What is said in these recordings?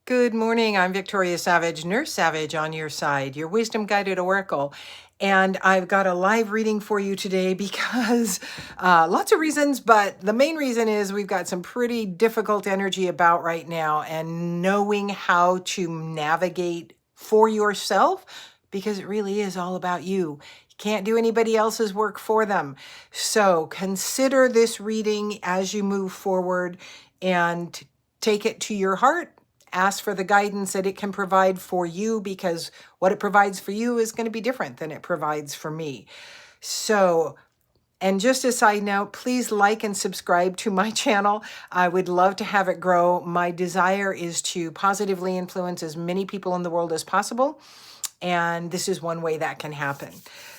Good morning. I'm Victoria Savage, Nurse Savage on your side, your wisdom guided oracle. And I've got a live reading for you today because lots of reasons, but the main reason is we've got some pretty difficult energy about right now, and knowing how to navigate for yourself, because it really is all about you. You can't do anybody else's work for them. So consider this reading as you move forward and take it to your heart. Ask for the guidance that it can provide for you, because what it provides for you is going to be different than it provides for me. So, and just a side note, please like and subscribe to my channel. I would love to have it grow. My desire is to positively influence as many people in the world as possible. And this is one way that can happen.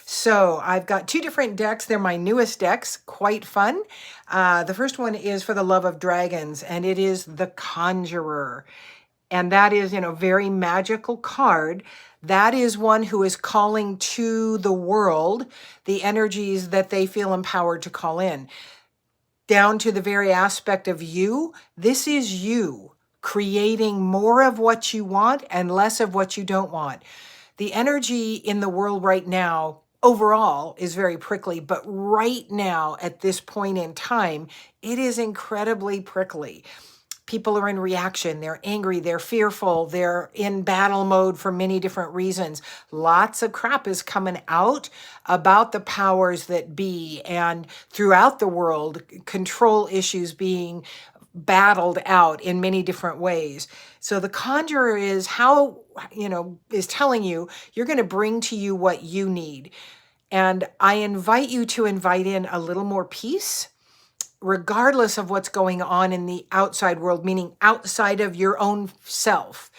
So I've got two different decks. They're my newest decks, quite fun. The first one is for the love of dragons, and it is the Conjurer. And that is, very magical card. That is one who is calling to the world the energies that they feel empowered to call in. Down to the very aspect of you, this is you creating more of what you want and less of what you don't want. The energy in the world right now overall is very prickly, but right now at this point in time, it is incredibly prickly. People are in reaction. They're angry. They're fearful. They're in battle mode for many different reasons. Lots of crap is coming out about the powers that be, and throughout the world, control issues being battled out in many different ways. So the Conjurer is is telling you, you're going to bring to you what you need. And I invite you to invite in a little more peace, regardless of what's going on in the outside world, meaning outside of your own self.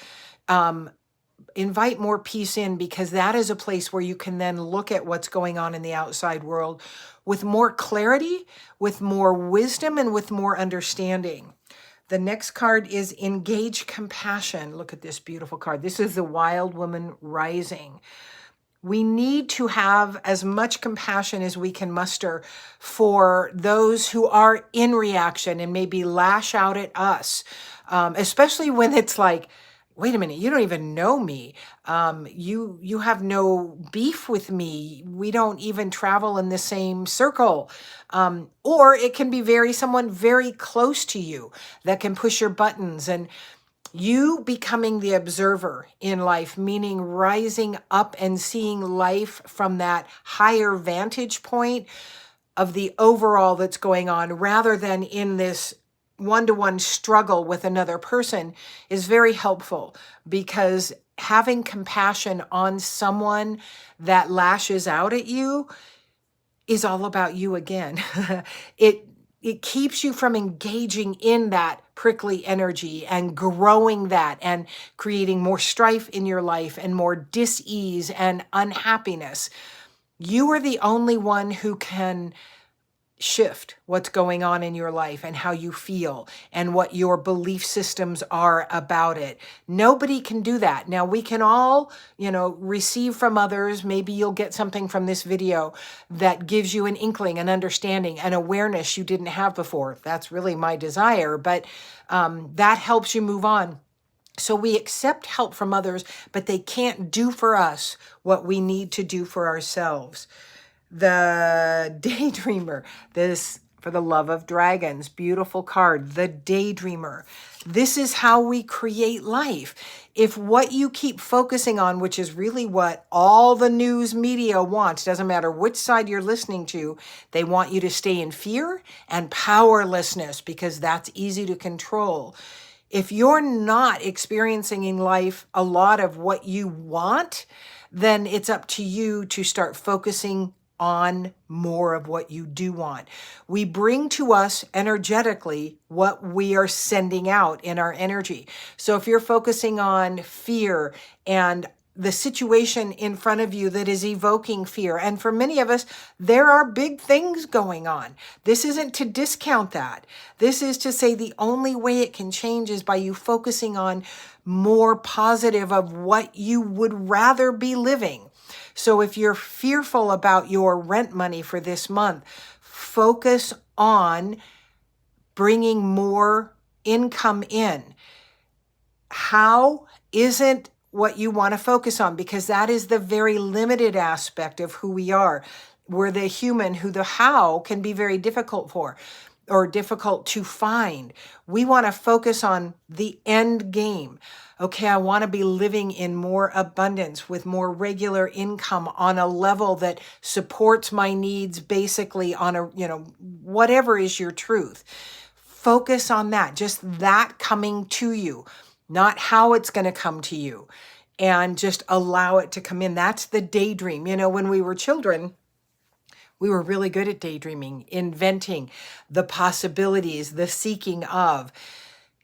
Invite more peace in, because that is a place where you can then look at what's going on in the outside world with more clarity, with more wisdom, and with more understanding. The next card is Engage Compassion. Look at this beautiful card. This is the Wild Woman Rising. We need to have as much compassion as we can muster for those who are in reaction and maybe lash out at us, especially when it's like, wait a minute, you don't even know me. You have no beef with me. We don't even travel in the same circle. Or it can be someone very close to you that can push your buttons, and you becoming the observer in life, meaning rising up and seeing life from that higher vantage point of the overall that's going on, rather than in this one-to-one struggle with another person, is very helpful, because having compassion on someone that lashes out at you is all about you again. It keeps you from engaging in that prickly energy and growing that and creating more strife in your life and more dis-ease and unhappiness. You are the only one who can shift what's going on in your life and how you feel and what your belief systems are about it. Nobody can do that. Now, we can all, receive from others. Maybe you'll get something from this video that gives you an inkling, an understanding, an awareness you didn't have before. That's really my desire, but that helps you move on. So we accept help from others, but they can't do for us what we need to do for ourselves. The Daydreamer, this for the love of dragons, beautiful card, the Daydreamer. This is how we create life. If what you keep focusing on, which is really what all the news media wants, doesn't matter which side you're listening to, they want you to stay in fear and powerlessness, because that's easy to control. If you're not experiencing in life a lot of what you want, then it's up to you to start focusing on more of what you do want. We bring to us energetically what we are sending out in our energy. So if you're focusing on fear and the situation in front of you that is evoking fear, and for many of us, there are big things going on. This isn't to discount that. This is to say the only way it can change is by you focusing on more positive of what you would rather be living. So if you're fearful about your rent money for this month, focus on bringing more income in. How isn't what you want to focus on, because that is the very limited aspect of who we are. We're the human who the how can be very difficult for, or difficult to find. We want to focus on the end game. Okay, I want to be living in more abundance with more regular income on a level that supports my needs, basically on a, whatever is your truth. Focus on that, just that coming to you, not how it's going to come to you, and just allow it to come in. That's the daydream. When we were children, we were really good at daydreaming, inventing the possibilities, the seeking of.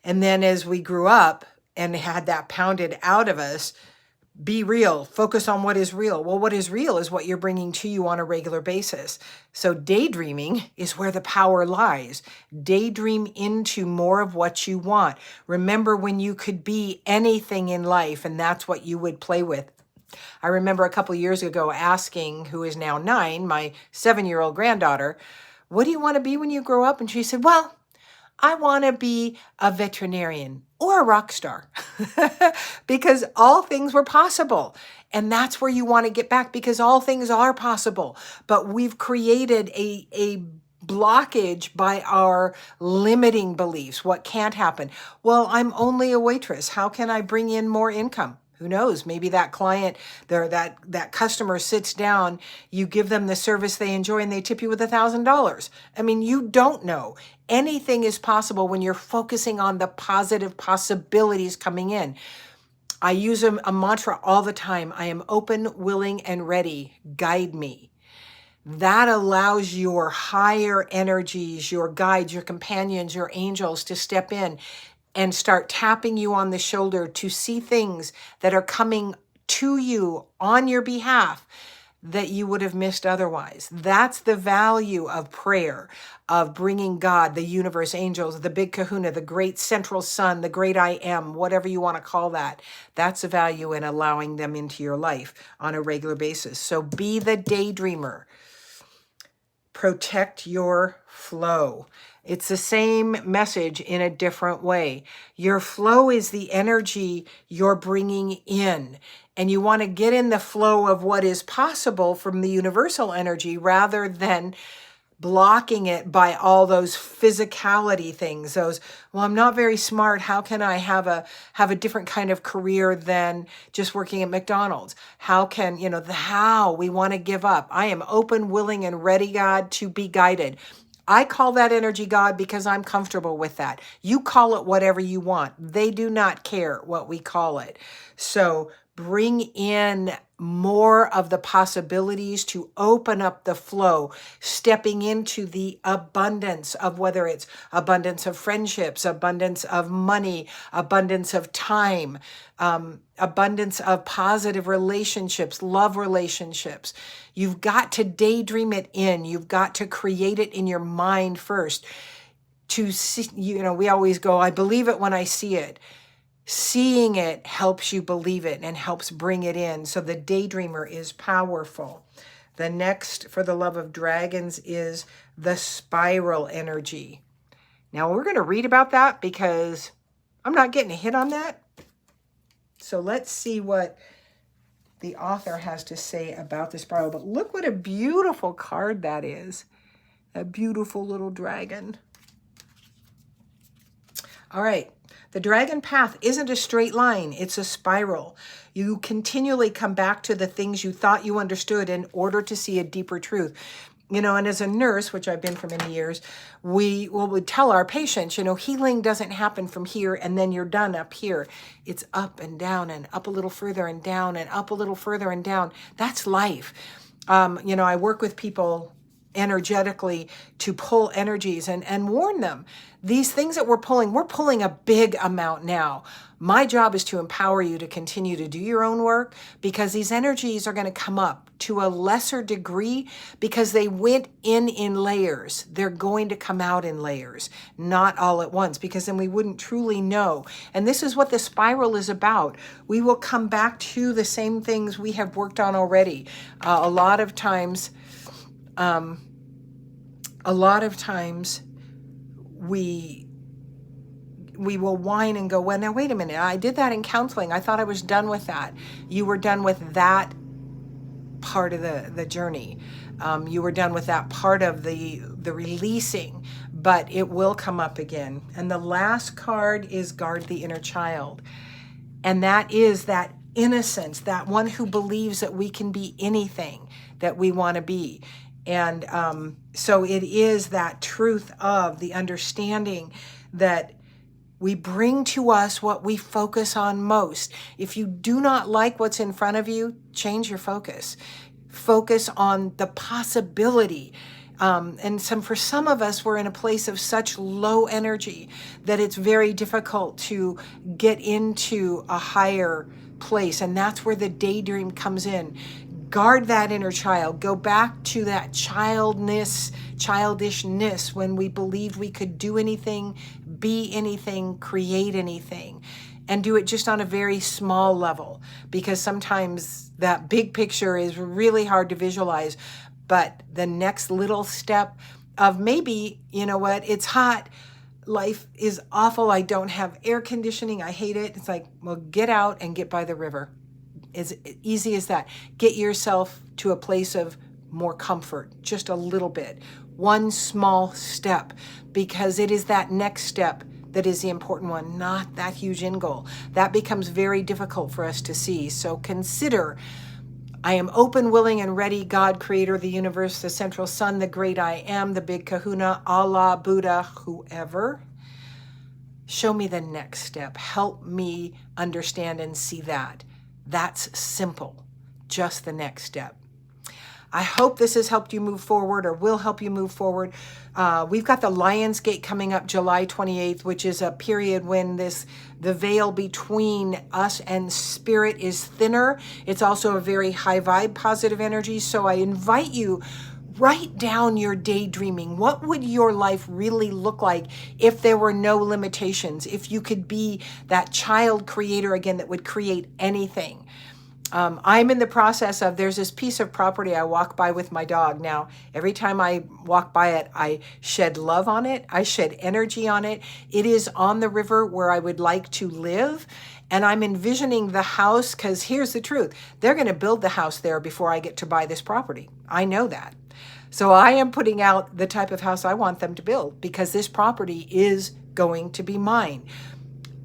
And then as we grew up and had that pounded out of us, be real, focus on what is real. Well, what is real is what you're bringing to you on a regular basis. So daydreaming is where the power lies. Daydream into more of what you want. Remember when you could be anything in life, and that's what you would play with. I remember a couple of years ago asking, who is now 9, my 7-year-old granddaughter, what do you want to be when you grow up? And she said, well, I want to be a veterinarian or a rock star because all things were possible. And that's where you want to get back, because all things are possible. But we've created a blockage by our limiting beliefs. What can't happen? Well, I'm only a waitress. How can I bring in more income? Who knows? Maybe that client there, that customer sits down, you give them the service they enjoy, and they tip you with $1,000. I mean, you don't know. Anything is possible when you're focusing on the positive possibilities coming in. I use a mantra all the time. I am open, willing, and ready. Guide me. That allows your higher energies, your guides, your companions, your angels to step in and start tapping you on the shoulder to see things that are coming to you on your behalf that you would have missed otherwise. That's the value of prayer, of bringing God, the universe, angels, the big kahuna, the great central sun, the great I am, whatever you want to call that. That's the value in allowing them into your life on a regular basis. So be the daydreamer. Protect your flow. It's the same message in a different way. Your flow is the energy you're bringing in, and you want to get in the flow of what is possible from the universal energy rather than blocking it by all those physicality things. Those, well, I'm not very smart. How can I have a different kind of career than just working at McDonald's? How can, the how we want to give up. I am open, willing, and ready, God, to be guided. I call that energy God because I'm comfortable with that. You call it whatever you want. They do not care what we call it. So bring in more of the possibilities to open up the flow, stepping into the abundance of, whether it's abundance of friendships, abundance of money, abundance of time, abundance of positive relationships, love relationships. You've got to daydream it in. You've got to create it in your mind first. To see, we always go, I believe it when I see it. Seeing it helps you believe it and helps bring it in. So the daydreamer is powerful. The next, for the love of dragons, is the spiral energy. Now we're going to read about that because I'm not getting a hit on that. So let's see what the author has to say about the spiral. But look what a beautiful card that is. A beautiful little dragon. All right. The dragon path isn't a straight line. It's a spiral. You continually come back to the things you thought you understood in order to see a deeper truth. And as a nurse, which I've been for many years, we would tell our patients, healing doesn't happen from here and then you're done up here. It's up and down and up a little further and down and up a little further and down. That's life. I work with people energetically to pull energies and warn them. These things that we're pulling a big amount now. My job is to empower you to continue to do your own work, because these energies are going to come up to a lesser degree because they went in layers. They're going to come out in layers, not all at once, because then we wouldn't truly know. And this is what the spiral is about. We will come back to the same things we have worked on already. A lot of times we we will whine and go, well, now wait a minute, I did that in counseling. I thought I was done with that. You were done with that part of the journey. You were done with that part of the releasing, but it will come up again. And the last card is guard the inner child. And that is that innocence, that one who believes that we can be anything that we want to be. And so it is that truth of the understanding that we bring to us what we focus on most. If you do not like what's in front of you, change your focus. Focus on the possibility. And for some of us, we're in a place of such low energy that it's very difficult to get into a higher place. And that's where the daydream comes in. Guard that inner child. Go back to that childishness when we believed we could do anything, be anything, create anything, and do it just on a very small level, because sometimes that big picture is really hard to visualize. But the next little step of maybe, you know what, it's hot, life is awful, I don't have air conditioning, I hate it. It's like, well, get out and get by the river. As easy as that. Get yourself to a place of more comfort, just a little bit. One small step, because it is that next step that is the important one, not that huge end goal. That becomes very difficult for us to see. So consider, I am open, willing, and ready, God, creator of the universe, the central sun, the great I am, the big kahuna, Allah, Buddha, whoever. Show me the next step. Help me understand and see that. That's simple, just the next step. I hope this has helped you move forward, or will help you move forward. We've got the Lion's Gate coming up July 28th, which is a period when the veil between us and spirit is thinner. It's also a very high vibe, positive energy. So I invite you, write down your daydreaming. What would your life really look like if there were no limitations? If you could be that child creator again that would create anything. I'm in the process of, there's this piece of property I walk by with my dog. Now, every time I walk by it, I shed love on it. I shed energy on it. It is on the river where I would like to live. And I'm envisioning the house, because here's the truth. They're going to build the house there before I get to buy this property. I know that. So I am putting out the type of house I want them to build, because this property is going to be mine.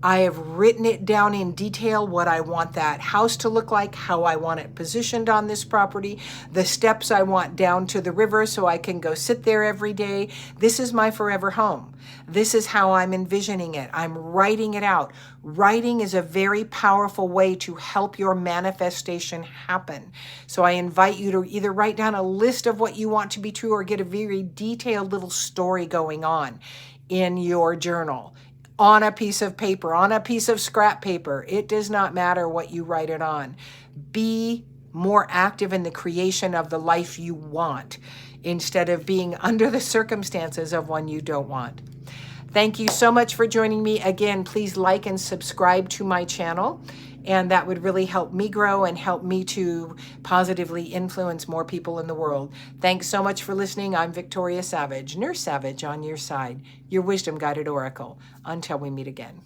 I have written it down in detail, what I want that house to look like, how I want it positioned on this property, the steps I want down to the river so I can go sit there every day. This is my forever home. This is how I'm envisioning it. I'm writing it out. Writing is a very powerful way to help your manifestation happen. So I invite you to either write down a list of what you want to be true, or get a very detailed little story going on in your journal, on a piece of paper, on a piece of scrap paper. It does not matter what you write it on. Be more active in the creation of the life you want, instead of being under the circumstances of one you don't want. Thank you so much for joining me. Again, please like and subscribe to my channel, and that would really help me grow and help me to positively influence more people in the world. Thanks so much for listening. I'm Victoria Savage, Nurse Savage, on your side, your wisdom guided oracle. Until we meet again.